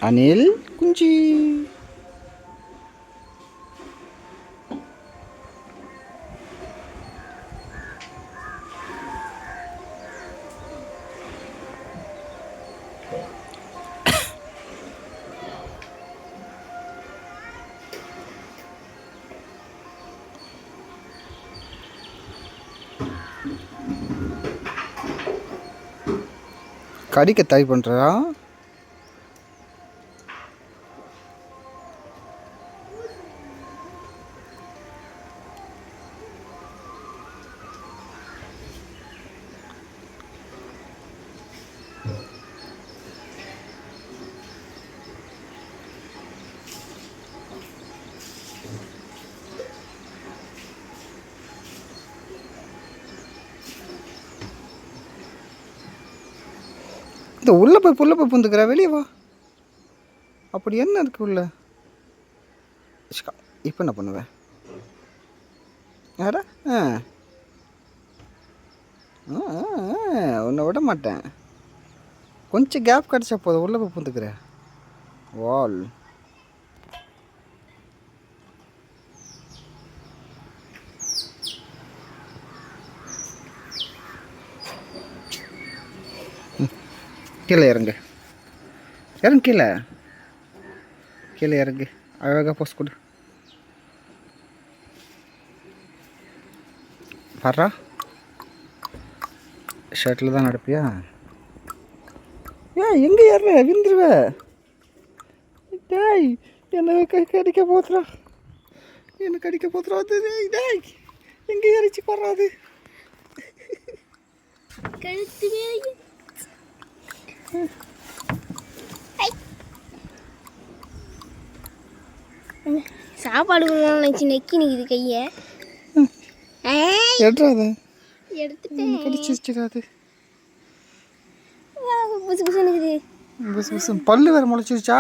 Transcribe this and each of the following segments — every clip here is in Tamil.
அணில் குஞ்சு. கடிக்க ட்ரை பண்ணுறா. இந்த உள்ளே போய் பூந்துக்கிறா. வெளியே வா. அப்படி என்ன இருக்கு உள்ள? இப்போ என்ன பண்ணுவேன்? யாரா? உன்னை விட மாட்டேன். கொஞ்சம் கேப் கிடச்சா போதும், உள்ளே போய் பூந்துக்கிற. வால் கீழே இறங்கு. கீழே இறங்கு. அழகாக போஸ்ட் கொடு. பாரா, ஷர்ட்டில் தான் நடப்பியா? எங்கே ஏற விந்துருவ? டேய், என்ன கடிக்க போத்துறா. என்ன கடிக்க போத்துறா. டேய், எங்கே ஏறிச்சு போடுறாது? கழுத்து சாப்பாடு நினச்சி நெக்கி நிற்குது கையை. எடுத்துட்டேன். கடிச்சிருச்சுக்காது. புசு புசு நிற்குது. புசு புசு பல்லு வேறு முளைச்சிருச்சா?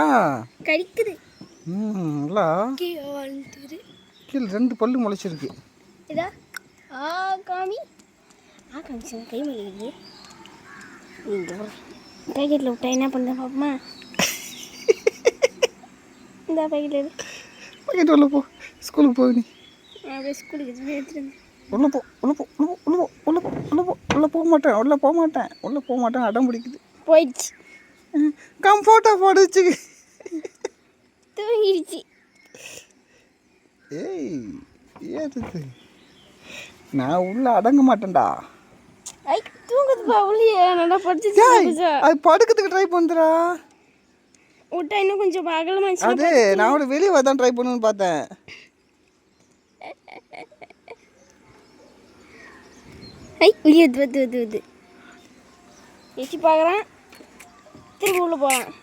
கடிக்குது. நல்லா கீழே 2 பல்லு முளைச்சிருக்கு. இதா காமி காமிச்சு கை மலிக்குது. பேக்கெட்டில் விட்டா என்ன பண்ணுறேன் பாப்பமா? இந்த பேக்கெட்டில் பேக்கெட் உள்ள போ. ஸ்கூலுக்கு போய் நீ அப்படியே ஸ்கூலுக்கு எடுத்துகிட்டு வந்து உள்ளே போ. உள்ளே போக மாட்டேன். அடம் பிடிக்குது. போயிடுச்சு. கம்ஃபர்ட்டாக போடுச்சு. தூங்கிடுச்சு. ஏது நான் உள்ள அடங்க மாட்டேன்டா. தூங்குதுப்பா. உள்ளே நல்லா படிச்சு அது படுக்கிறதுக்கு ட்ரை பண்ணுறா. விட்டா இன்னும் கொஞ்சம் அகலமாச்சு. அது நான் ஒரு வெளியே தான் ட்ரை பண்ணுன்னு பார்த்தேன். வெளியே வந்து எச்சி பார்க்குறான். திரும்ப உள்ள போகிறான்.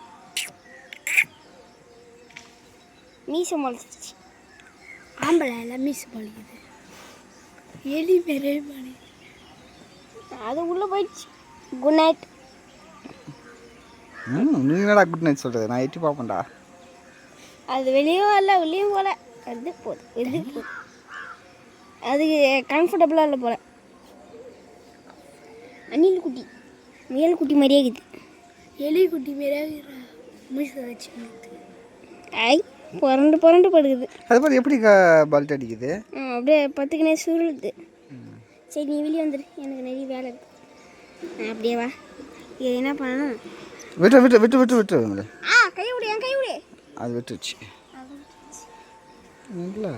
மீசை முளைச்சிச்சு. ஆம்பளை எல்லாம் மீசை முளைக்குது. எலி பெரிய மணி அது உள்ளே போயிடுச்சு. Good night. நீ என்னடா குட் நைட் சொல்கிறது? நான் எட்டி பார்ப்பேன்டா. அது வெளியும் இல்லை உள்ளேயும் போல. அது போகுது. அதுக்கு கம்ஃபர்டபுளாக இல்லை போல. அணில் குட்டி முயல் குட்டி மாதிரியே இருக்குது. எலி குட்டி மாதிரியே வச்சு புரண்டு படுக்குது. அது மாதிரி எப்படி பல்ட் அடிக்குது? அப்படியே பத்துக்குனே சுருளுது. சரி நீ வெளியே வந்துடு, எனக்கு நிறைய வேலை இருக்கு. அப்படியே வா. இது என்ன பண்ணணும்? விட்டு கை விடு. என் கை விடு. அது விட்டுருச்சு. இல்லை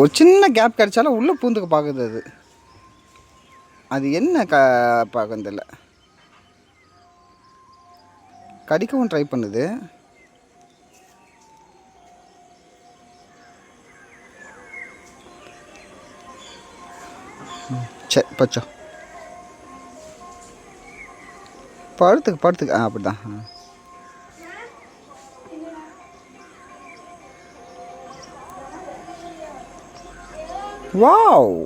ஒரு சின்ன கேப் கிடைச்சாலும் உள்ளே பூந்துக்க பார்க்குது. அது என்ன பார்க்க தெரியல. கடிக்கவும் ட்ரை பண்ணுது. சரி பச்சோ படுத்துக்கு அப்படிதான். வாவ்.